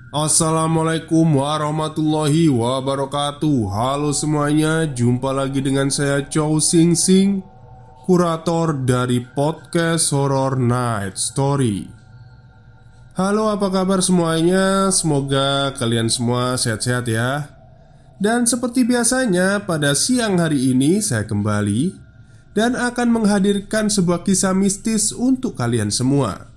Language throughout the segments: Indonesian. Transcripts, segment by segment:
Assalamualaikum warahmatullahi wabarakatuh. Halo semuanya, jumpa lagi dengan saya Chow Sing Sing, kurator dari podcast Horror Night Story. Halo, apa kabar semuanya? Semoga kalian semua sehat-sehat ya. Dan seperti biasanya, pada siang hari ini saya kembali dan akan menghadirkan sebuah kisah mistis untuk kalian semua.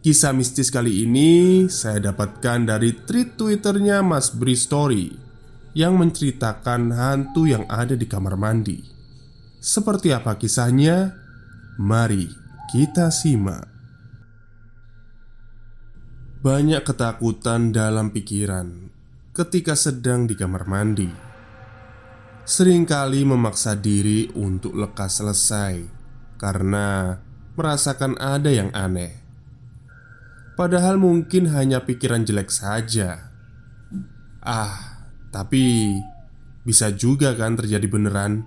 Kisah mistis kali ini saya dapatkan dari tweet Twitternya Mas Bri Story yang menceritakan hantu yang ada di kamar mandi. Seperti apa kisahnya? Mari kita simak. Banyak ketakutan dalam pikiran ketika sedang di kamar mandi. Seringkali memaksa diri untuk lekas selesai karena merasakan ada yang aneh. Padahal mungkin hanya pikiran jelek saja. Tapi bisa juga kan terjadi beneran.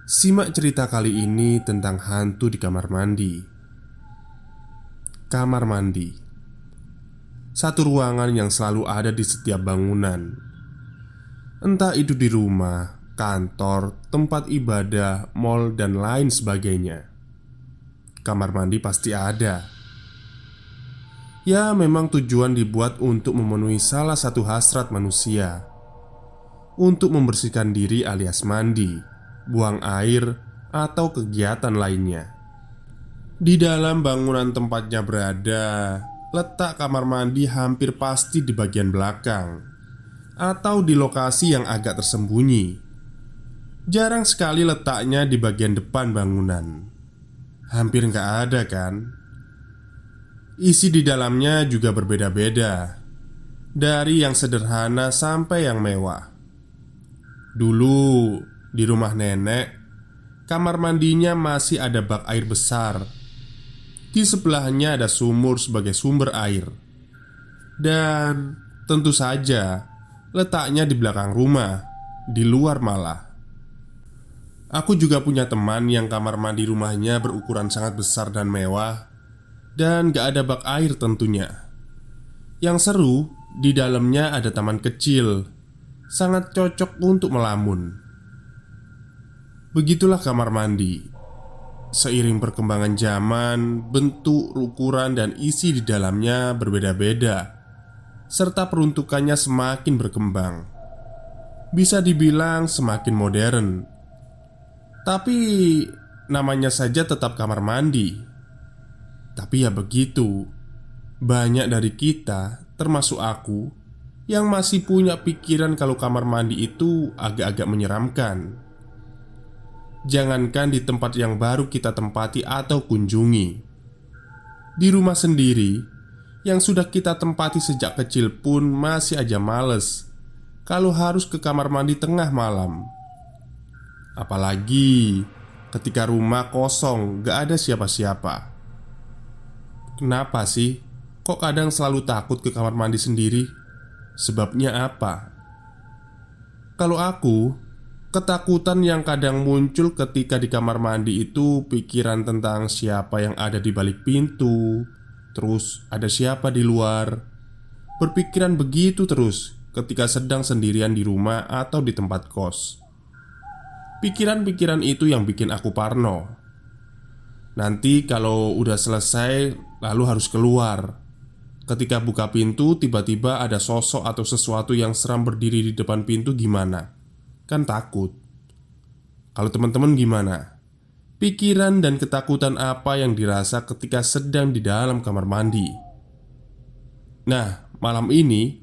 Simak cerita kali ini tentang hantu di kamar mandi. Kamar mandi, satu ruangan yang selalu ada di setiap bangunan. Entah itu di rumah, kantor, tempat ibadah, mal, dan lain sebagainya. Kamar mandi pasti ada. Ya, memang tujuan dibuat untuk memenuhi salah satu hasrat manusia, untuk membersihkan diri alias mandi, buang air, atau kegiatan lainnya. Di dalam bangunan tempatnya berada, letak kamar mandi hampir pasti di bagian belakang atau di lokasi yang agak tersembunyi. Jarang sekali letaknya di bagian depan bangunan. Hampir nggak ada kan? Isi di dalamnya juga berbeda-beda, dari yang sederhana sampai yang mewah. Dulu di rumah nenek, kamar mandinya masih ada bak air besar. Di sebelahnya ada sumur sebagai sumber air. Dan tentu saja letaknya di belakang rumah, di luar malah. Aku juga punya teman yang kamar mandi rumahnya berukuran sangat besar dan mewah. Dan gak ada bak air tentunya. Yang seru, di dalamnya ada taman kecil. Sangat cocok untuk melamun. Begitulah kamar mandi. Seiring perkembangan zaman, bentuk, ukuran, dan isi di dalamnya berbeda-beda, serta peruntukannya semakin berkembang. Bisa dibilang semakin modern. Tapi namanya saja tetap kamar mandi. Tapi ya begitu, banyak dari kita, termasuk aku, yang masih punya pikiran kalau kamar mandi itu agak-agak menyeramkan. Jangankan di tempat yang baru kita tempati atau kunjungi, di rumah sendiri yang sudah kita tempati sejak kecil pun masih aja males kalau harus ke kamar mandi tengah malam. Apalagi ketika rumah kosong, gak ada siapa-siapa. Kenapa sih? Kok kadang selalu takut ke kamar mandi sendiri? Sebabnya apa? Kalau aku, ketakutan yang kadang muncul ketika di kamar mandi itu pikiran tentang siapa yang ada di balik pintu. Terus ada siapa di luar. Berpikiran begitu terus ketika sedang sendirian di rumah atau di tempat kos. Pikiran-pikiran itu yang bikin aku parno. Nanti kalau udah selesai, lalu harus keluar. Ketika buka pintu, tiba-tiba ada sosok atau sesuatu yang seram berdiri di depan pintu, gimana? Kan takut. Kalau teman-teman gimana? Pikiran dan ketakutan apa yang dirasa ketika sedang di dalam kamar mandi? Nah, malam ini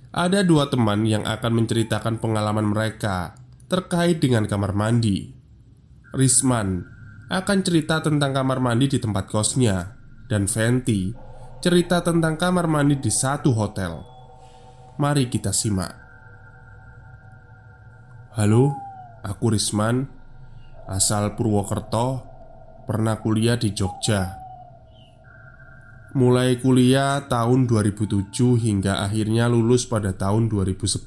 ada dua teman yang akan menceritakan pengalaman mereka terkait dengan kamar mandi. Risman akan cerita tentang kamar mandi di tempat kosnya, dan Fenty cerita tentang kamar mandi di satu hotel. Mari kita simak. Halo, aku Risman, asal Purwokerto, pernah kuliah di Jogja. Mulai kuliah tahun 2007 hingga akhirnya lulus pada tahun 2011.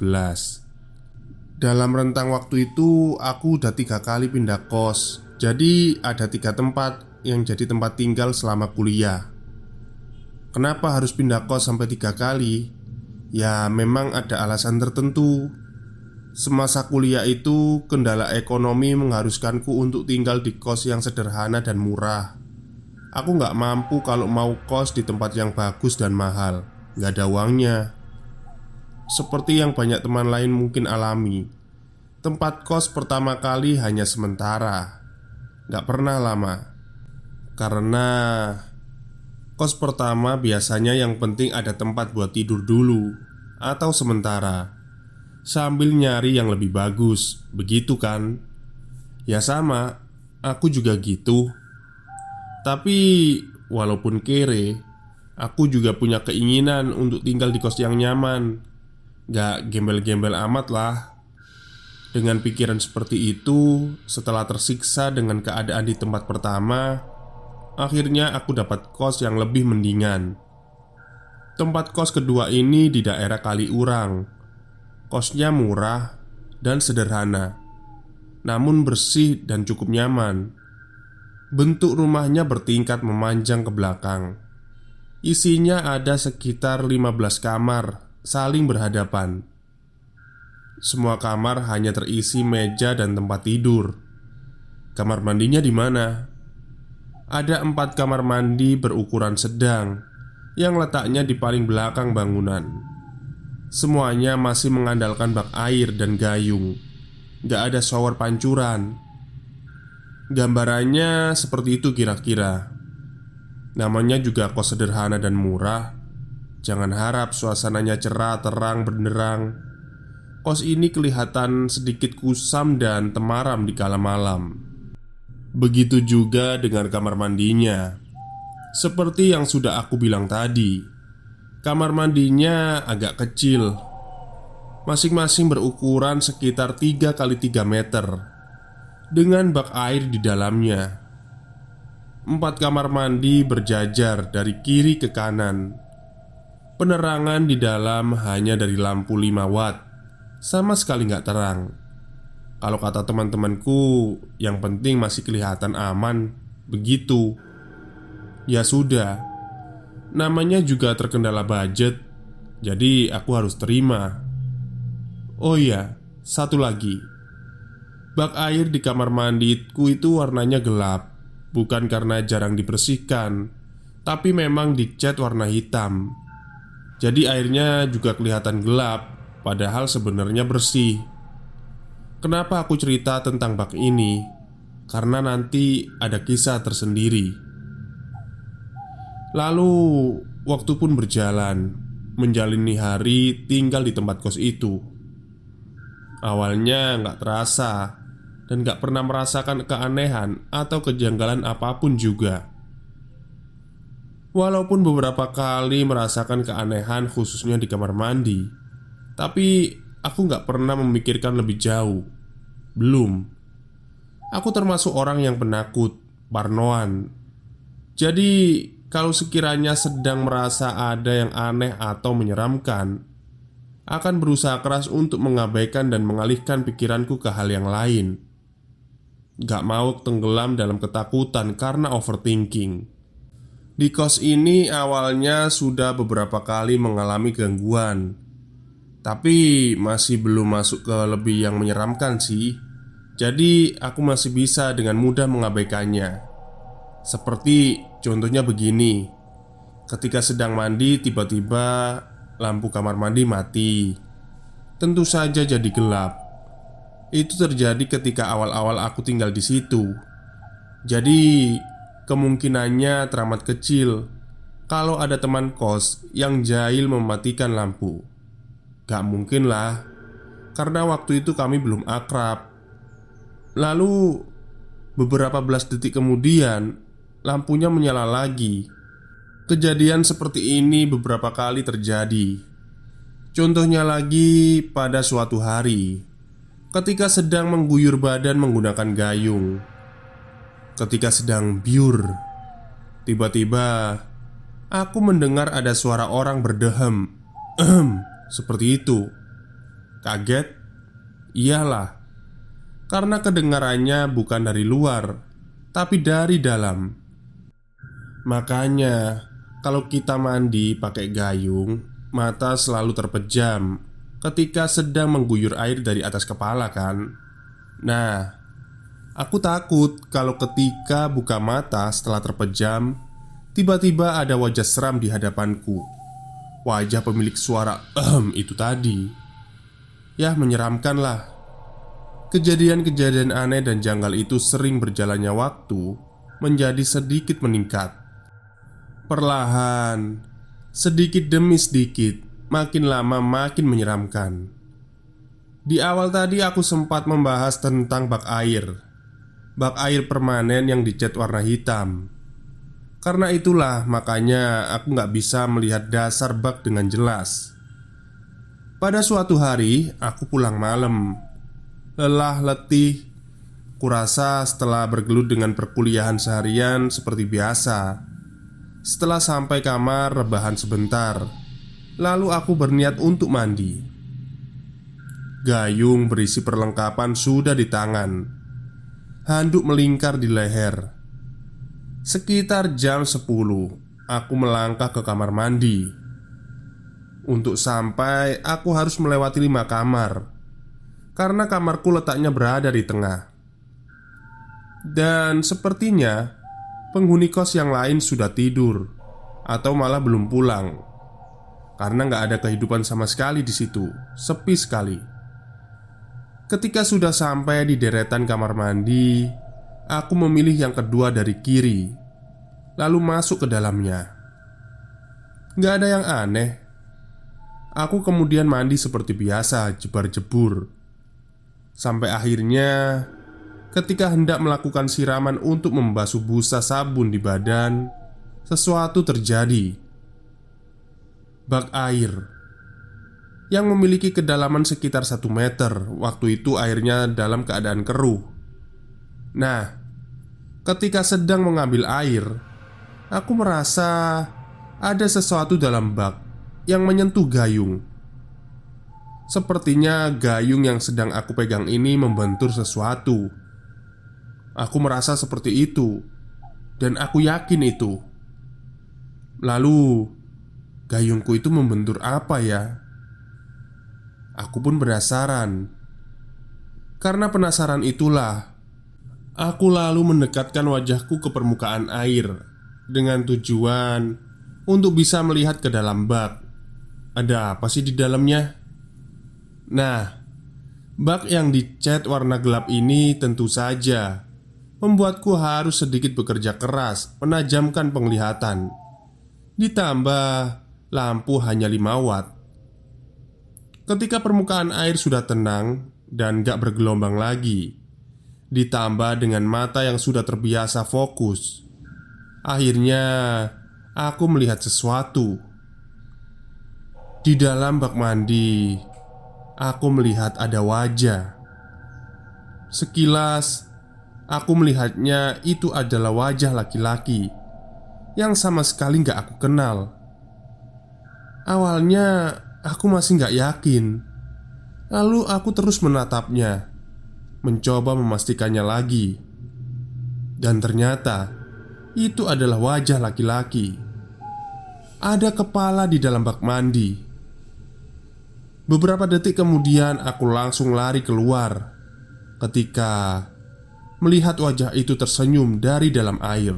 Dalam rentang waktu itu aku udah 3 kali pindah kos. Jadi ada 3 tempat yang jadi tempat tinggal selama kuliah. Kenapa harus pindah kos sampai 3 kali? Ya memang ada alasan tertentu. Semasa kuliah itu, kendala ekonomi mengharuskanku untuk tinggal di kos yang sederhana dan murah. Aku nggak mampu kalau mau kos di tempat yang bagus dan mahal. Nggak ada uangnya. Seperti yang banyak teman lain mungkin alami, tempat kos pertama kali hanya sementara, nggak pernah lama. Karena kos pertama biasanya yang penting ada tempat buat tidur dulu, atau sementara, sambil nyari yang lebih bagus, begitu kan? Ya sama, aku juga gitu. Tapi walaupun kere, aku juga punya keinginan untuk tinggal di kos yang nyaman. Gak gembel-gembel amat lah. Dengan pikiran seperti itu, setelah tersiksa dengan keadaan di tempat pertama, akhirnya aku dapat kos yang lebih mendingan. Tempat kos kedua ini di daerah Kaliurang. Kosnya murah dan sederhana, namun bersih dan cukup nyaman. Bentuk rumahnya bertingkat memanjang ke belakang. Isinya ada sekitar 15 kamar, saling berhadapan. Semua kamar hanya terisi meja dan tempat tidur. Kamar mandinya di mana? Ada 4 kamar mandi berukuran sedang yang letaknya di paling belakang bangunan. Semuanya masih mengandalkan bak air dan gayung. Gak ada shower pancuran. Gambarannya seperti itu kira-kira. Namanya juga kos sederhana dan murah. Jangan harap suasananya cerah, terang, benderang. Kos ini kelihatan sedikit kusam dan temaram di kala malam. Begitu juga dengan kamar mandinya. Seperti yang sudah aku bilang tadi, kamar mandinya agak kecil. Masing-masing berukuran sekitar 3 kali 3 meter, dengan bak air di dalamnya. 4 kamar mandi berjajar dari kiri ke kanan. Penerangan di dalam hanya dari lampu 5 watt. Sama sekali nggak terang. Kalau kata teman-temanku, yang penting masih kelihatan aman. Begitu. Ya sudah, namanya juga terkendala budget, jadi aku harus terima. Oh iya, satu lagi. Bak air di kamar mandiku itu warnanya gelap. Bukan karena jarang dibersihkan, tapi memang dicat warna hitam. Jadi airnya juga kelihatan gelap, padahal sebenarnya bersih. Kenapa aku cerita tentang bak ini? Karena nanti ada kisah tersendiri. Lalu, waktu pun berjalan, menjalani hari tinggal di tempat kos itu. Awalnya nggak terasa, dan gak pernah merasakan keanehan atau kejanggalan apapun juga. Walaupun beberapa kali merasakan keanehan khususnya di kamar mandi, tapi aku gak pernah memikirkan lebih jauh. Belum. Aku termasuk orang yang penakut, parnoan. Jadi kalau sekiranya sedang merasa ada yang aneh atau menyeramkan, akan berusaha keras untuk mengabaikan dan mengalihkan pikiranku ke hal yang lain. Gak mau tenggelam dalam ketakutan karena overthinking. Di kos ini awalnya sudah beberapa kali mengalami gangguan, tapi masih belum masuk ke lebih yang menyeramkan sih. Jadi aku masih bisa dengan mudah mengabaikannya. Seperti contohnya begini. Ketika sedang mandi, tiba-tiba lampu kamar mandi mati. Tentu saja jadi gelap. Itu terjadi ketika awal-awal aku tinggal di situ. Jadi kemungkinannya teramat kecil kalau ada teman kos yang jahil mematikan lampu. Gak mungkin lah, karena waktu itu kami belum akrab. Lalu beberapa belas detik kemudian lampunya menyala lagi. Kejadian seperti ini beberapa kali terjadi. Contohnya lagi pada suatu hari, ketika sedang mengguyur badan menggunakan gayung. Ketika sedang biur, tiba-tiba aku mendengar ada suara orang berdehem. Seperti itu. Kaget? Iyalah. Karena kedengarannya bukan dari luar, tapi dari dalam. Makanya kalau kita mandi pakai gayung, mata selalu terpejam ketika sedang mengguyur air dari atas kepala kan. Nah, aku takut kalau ketika buka mata setelah terpejam, tiba-tiba ada wajah seram di hadapanku. Wajah pemilik suara itu tadi. Ya, menyeramkan lah. Kejadian-kejadian aneh dan janggal itu sering berjalannya waktu menjadi sedikit meningkat. Perlahan, sedikit demi sedikit, makin lama makin menyeramkan. Di awal tadi aku sempat membahas tentang bak air. Bak air permanen yang dicat warna hitam. Karena itulah makanya aku nggak bisa melihat dasar bak dengan jelas. Pada suatu hari, aku pulang malam. Lelah letih, kurasa setelah bergelut dengan perkuliahan seharian seperti biasa. Setelah sampai kamar, rebahan sebentar. Lalu aku berniat untuk mandi. Gayung berisi perlengkapan sudah di tangan. Handuk melingkar di leher. Sekitar jam 10, aku melangkah ke kamar mandi. Untuk sampai, aku harus melewati 5 kamar. Karena kamarku letaknya berada di tengah. Dan sepertinya penghuni kos yang lain sudah tidur atau malah belum pulang. Karena nggak ada kehidupan sama sekali di situ, sepi sekali. Ketika sudah sampai di deretan kamar mandi, aku memilih yang kedua dari kiri, lalu masuk ke dalamnya. Nggak ada yang aneh. Aku kemudian mandi seperti biasa, jebar-jebur. Sampai akhirnya, ketika hendak melakukan siraman untuk membasuh busa sabun di badan, sesuatu terjadi. Bak air yang memiliki kedalaman sekitar 1 meter, waktu itu airnya dalam keadaan keruh. Nah, ketika sedang mengambil air, aku merasa ada sesuatu dalam bak yang menyentuh gayung. Sepertinya gayung yang sedang aku pegang ini membentur sesuatu. Aku merasa seperti itu, dan aku yakin itu. Lalu, gayungku itu membentur apa ya? Aku pun penasaran. Karena penasaran itulah, aku lalu mendekatkan wajahku ke permukaan air dengan tujuan untuk bisa melihat ke dalam bak. Ada apa sih di dalamnya? Nah, bak yang dicat warna gelap ini tentu saja membuatku harus sedikit bekerja keras menajamkan penglihatan. Ditambah lampu hanya 5 watt. Ketika permukaan air sudah tenang dan gak bergelombang lagi, ditambah dengan mata yang sudah terbiasa fokus, akhirnya aku melihat sesuatu. Di dalam bak mandi, aku melihat ada wajah. Sekilas, aku melihatnya itu adalah wajah laki-laki yang sama sekali gak aku kenal. Awalnya, aku masih gak yakin. Lalu aku terus menatapnya, mencoba memastikannya lagi. Dan ternyata, itu adalah wajah laki-laki. Ada kepala di dalam bak mandi. Beberapa detik kemudian aku langsung lari keluar ketika melihat wajah itu tersenyum dari dalam air.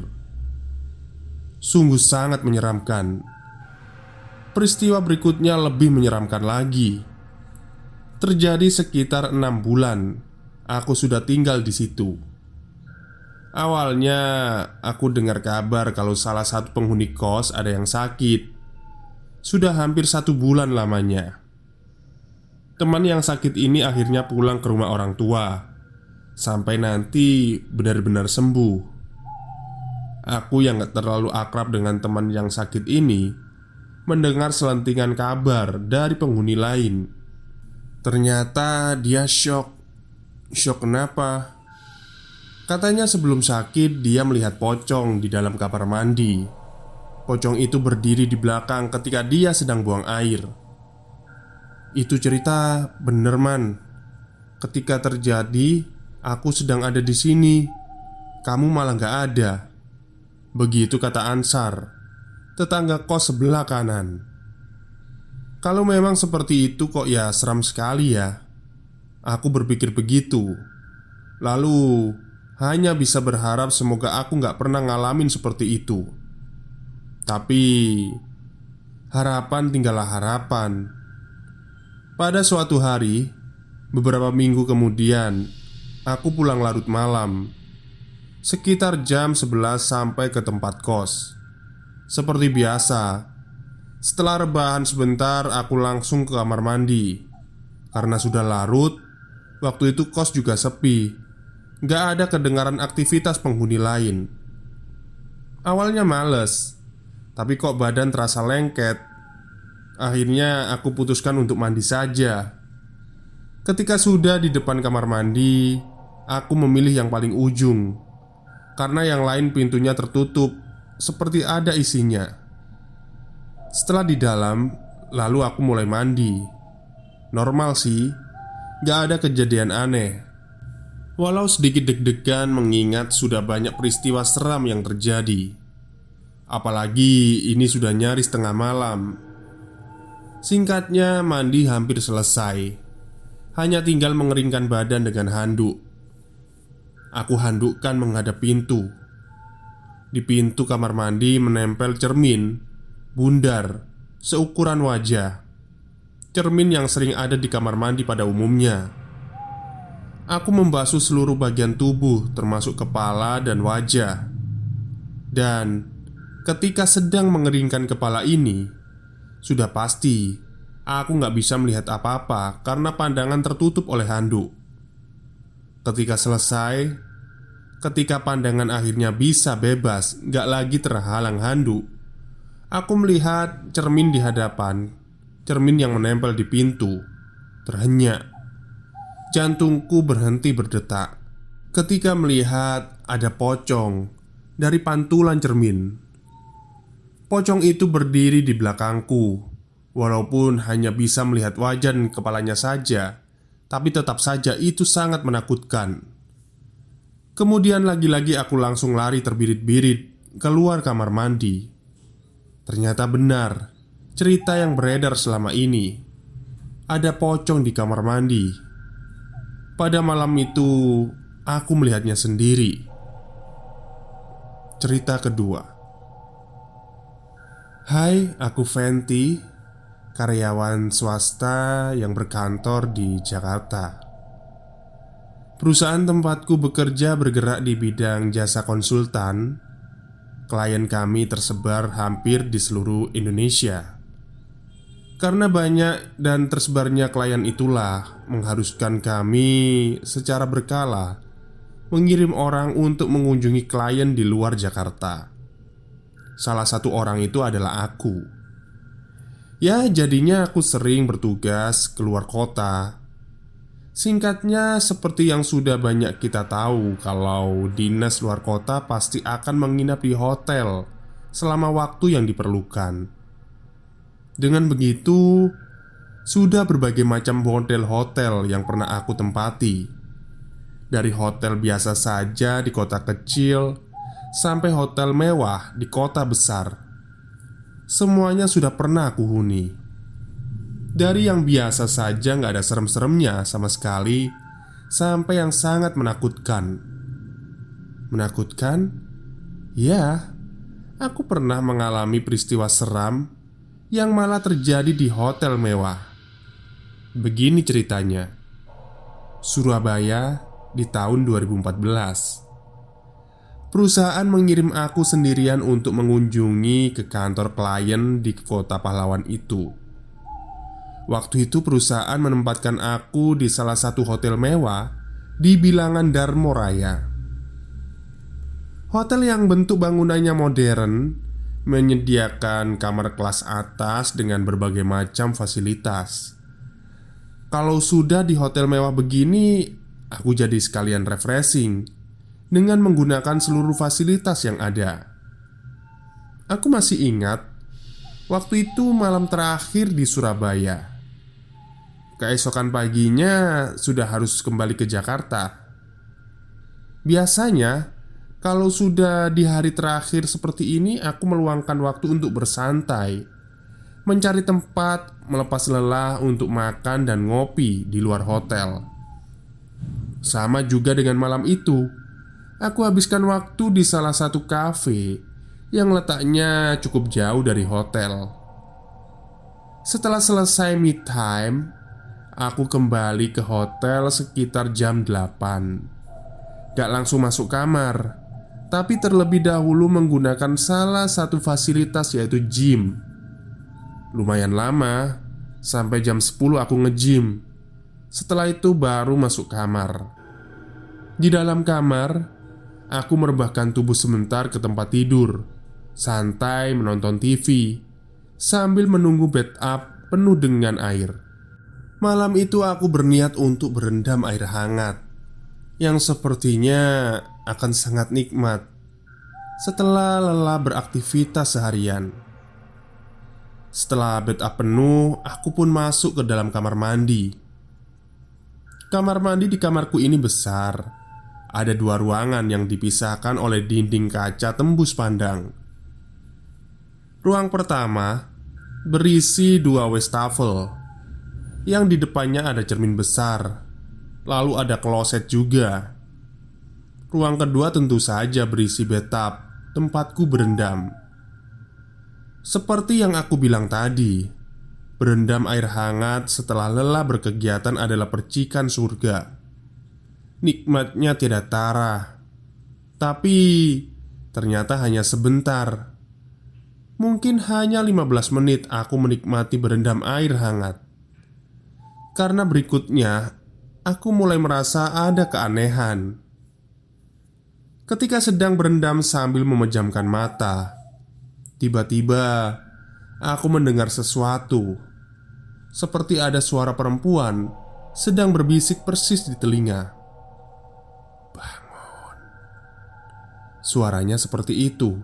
Sungguh sangat menyeramkan. Peristiwa berikutnya lebih menyeramkan lagi. Terjadi sekitar 6 bulan aku sudah tinggal di situ. Awalnya aku dengar kabar kalau salah satu penghuni kos ada yang sakit. Sudah hampir 1 bulan lamanya. Teman yang sakit ini akhirnya pulang ke rumah orang tua sampai nanti benar-benar sembuh. Aku yang gak terlalu akrab dengan teman yang sakit ini mendengar selentingan kabar dari penghuni lain. Ternyata dia syok. Syok kenapa? Katanya sebelum sakit dia melihat pocong di dalam kamar mandi. Pocong itu berdiri di belakang ketika dia sedang buang air. Itu cerita bener man. Ketika terjadi, aku sedang ada di sini. Kamu malah gak ada. Begitu kata Ansar. tetangga kos sebelah kanan. Kalau memang seperti itu kok ya seram sekali ya. Aku berpikir begitu. Lalu hanya bisa berharap semoga aku gak pernah ngalamin seperti itu. Tapi harapan tinggallah harapan. Pada suatu hari, beberapa minggu kemudian, aku pulang larut malam, sekitar jam 11 sampai ke tempat kos. Seperti biasa, setelah rebahan sebentar aku langsung ke kamar mandi. Karena sudah larut, waktu itu kos juga sepi. Gak ada kedengaran aktivitas penghuni lain. Awalnya males, tapi kok badan terasa lengket. Akhirnya aku putuskan untuk mandi saja. Ketika sudah di depan kamar mandi, aku memilih yang paling ujung karena yang lain pintunya tertutup, seperti ada isinya. Setelah di dalam, lalu aku mulai mandi. Normal sih, gak ada kejadian aneh. Walau sedikit deg-degan mengingat sudah banyak peristiwa seram yang terjadi. Apalagi ini sudah nyaris tengah malam. Singkatnya, mandi hampir selesai. Hanya tinggal mengeringkan badan dengan handuk. Aku handukkan menghadap pintu. Di pintu kamar mandi menempel cermin bundar seukuran wajah. Cermin yang sering ada di kamar mandi pada umumnya. Aku membasuh seluruh bagian tubuh termasuk kepala dan wajah. Dan ketika sedang mengeringkan kepala ini, sudah pasti aku gak bisa melihat apa-apa karena pandangan tertutup oleh handuk. Ketika selesai, ketika pandangan akhirnya bisa bebas, gak lagi terhalang handuk, aku melihat cermin di hadapan. Cermin yang menempel di pintu terhenyak. Jantungku berhenti berdetak ketika melihat ada pocong dari pantulan cermin. Pocong itu berdiri di belakangku. Walaupun hanya bisa melihat wajah dan kepalanya saja, tapi tetap saja itu sangat menakutkan. Kemudian lagi-lagi aku langsung lari terbirit-birit keluar kamar mandi. Ternyata benar cerita yang beredar selama ini. Ada pocong di kamar mandi. Pada malam itu aku melihatnya sendiri. Cerita kedua. Hai, aku Fenty, karyawan swasta yang berkantor di Jakarta. Perusahaan tempatku bekerja bergerak di bidang jasa konsultan. Klien kami tersebar hampir di seluruh Indonesia. Karena banyak dan tersebarnya klien itulah mengharuskan kami secara berkala mengirim orang untuk mengunjungi klien di luar Jakarta. Salah satu orang itu adalah aku. Ya, jadinya aku sering bertugas keluar kota. Singkatnya, seperti yang sudah banyak kita tahu, kalau dinas luar kota pasti akan menginap di hotel selama waktu yang diperlukan. Dengan begitu, sudah berbagai macam hotel-hotel yang pernah aku tempati. Dari hotel biasa saja di kota kecil sampai hotel mewah di kota besar. Semuanya sudah pernah aku huni. Dari yang biasa saja nggak ada serem-seremnya sama sekali, sampai yang sangat menakutkan. Menakutkan? Ya, aku pernah mengalami peristiwa seram yang malah terjadi di hotel mewah. Begini ceritanya. Surabaya di tahun 2014. Perusahaan mengirim aku sendirian untuk mengunjungi ke kantor klien di kota pahlawan itu. Waktu itu perusahaan menempatkan aku di salah satu hotel mewah di bilangan Darmo Raya. Hotel yang bentuk bangunannya modern, menyediakan kamar kelas atas dengan berbagai macam fasilitas. Kalau sudah di hotel mewah begini, aku jadi sekalian refreshing dengan menggunakan seluruh fasilitas yang ada. Aku masih ingat, waktu itu malam terakhir di Surabaya. Keesokan paginya sudah harus kembali ke Jakarta. Biasanya Kalau sudah di hari terakhir seperti ini, aku meluangkan waktu untuk bersantai, mencari tempat melepas lelah untuk makan dan ngopi di luar hotel. Sama juga dengan malam itu, aku habiskan waktu di salah satu kafe yang letaknya cukup jauh dari hotel. Setelah selesai me time, aku kembali ke hotel sekitar jam 8. Gak langsung masuk kamar, tapi terlebih dahulu menggunakan salah satu fasilitas, yaitu gym. Lumayan lama, sampai jam 10 aku nge-gym. Setelah itu baru masuk kamar. Di dalam kamar, aku merebahkan tubuh sebentar ke tempat tidur, santai menonton TV sambil menunggu bathtub penuh dengan air. Malam itu aku berniat untuk berendam air hangat yang sepertinya akan sangat nikmat setelah lelah beraktivitas seharian. Setelah bathtub penuh, aku pun masuk ke dalam kamar mandi. Kamar mandi di kamarku ini besar. Ada 2 ruangan yang dipisahkan oleh dinding kaca tembus pandang. Ruang pertama berisi 2 wastafel, yang di depannya ada cermin besar, lalu ada kloset juga. Ruang kedua tentu saja berisi bathtub, tempatku berendam. Seperti yang aku bilang tadi, berendam air hangat setelah lelah berkegiatan adalah percikan surga. Nikmatnya tidak tara. Tapi ternyata hanya sebentar. Mungkin hanya 15 menit aku menikmati berendam air hangat. Karena berikutnya aku mulai merasa ada keanehan. Ketika sedang berendam sambil memejamkan mata, tiba-tiba aku mendengar sesuatu. Seperti ada suara perempuan sedang berbisik persis di telinga. "Bangun." Suaranya seperti itu.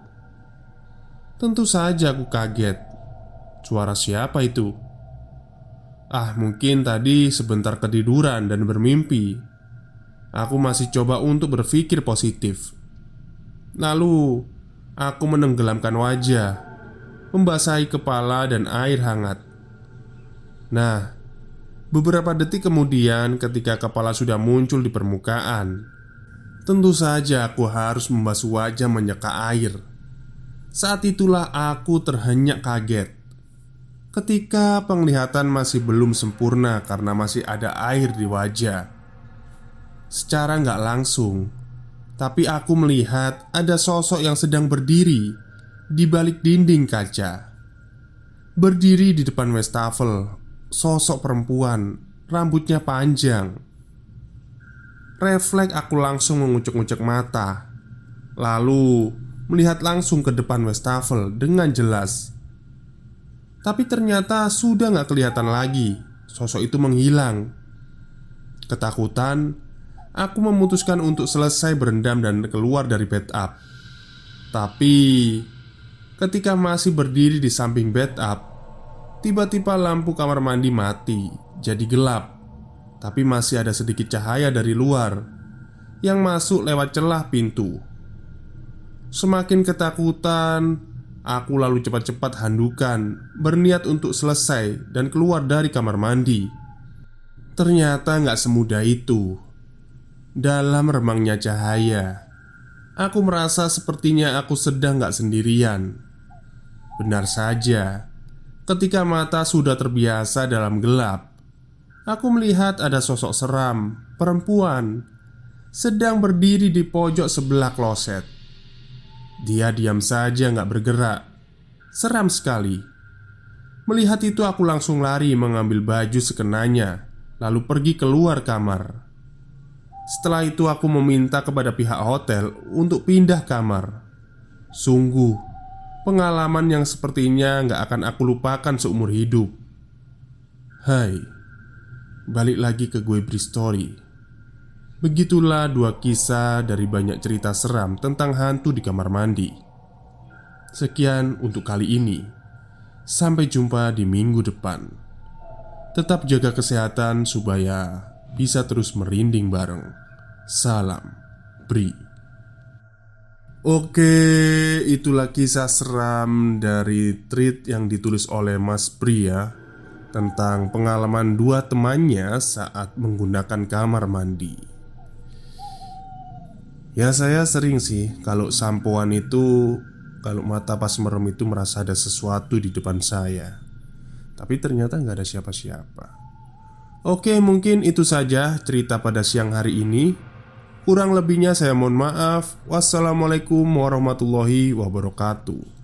Tentu saja aku kaget. Suara siapa itu? Mungkin tadi sebentar ketiduran dan bermimpi. Aku masih coba untuk berpikir positif. Lalu aku menenggelamkan wajah, membasahi kepala dan air hangat. Nah, beberapa detik kemudian ketika kepala sudah muncul di permukaan, tentu saja aku harus membasuh wajah menyeka air. Saat itulah aku terhenyak kaget ketika penglihatan masih belum sempurna karena masih ada air di wajah. Secara nggak langsung, tapi aku melihat ada sosok yang sedang berdiri di balik dinding kaca. Berdiri di depan wastafel, sosok perempuan, rambutnya panjang. Refleks aku langsung mengucek-ngucek mata, lalu melihat langsung ke depan wastafel dengan jelas. Tapi ternyata sudah gak kelihatan lagi. Sosok itu menghilang. Ketakutan, aku memutuskan untuk selesai berendam dan keluar dari bathtub. Tapi ketika masih berdiri di samping bathtub, tiba-tiba lampu kamar mandi mati, jadi gelap. Tapi masih ada sedikit cahaya dari luar yang masuk lewat celah pintu. Semakin ketakutan, aku lalu cepat-cepat handukan, berniat untuk selesai dan keluar dari kamar mandi. Ternyata gak semudah itu. Dalam remangnya cahaya, aku merasa sepertinya aku sedang gak sendirian. Benar saja, ketika mata sudah terbiasa dalam gelap, aku melihat ada sosok seram, perempuan, sedang berdiri di pojok sebelah kloset. Dia diam saja gak bergerak. Seram sekali. Melihat itu aku langsung lari mengambil baju sekenanya, lalu pergi keluar kamar. Setelah itu aku meminta kepada pihak hotel untuk pindah kamar. Sungguh, pengalaman yang sepertinya gak akan aku lupakan seumur hidup. Hai, balik lagi ke gue Bristory. Begitulah 2 kisah dari banyak cerita seram tentang hantu di kamar mandi. Sekian untuk kali ini. Sampai jumpa di minggu depan. Tetap jaga kesehatan supaya bisa terus merinding bareng. Salam Bri. Oke, itulah kisah seram dari tweet yang ditulis oleh Mas Pri ya, tentang pengalaman dua temannya saat menggunakan kamar mandi. Ya saya sering sih kalau sampoan itu, kalau mata pas merem itu merasa ada sesuatu di depan saya. Tapi ternyata nggak ada siapa-siapa. Oke, mungkin itu saja cerita pada siang hari ini. Kurang lebihnya saya mohon maaf. Wassalamualaikum warahmatullahi wabarakatuh.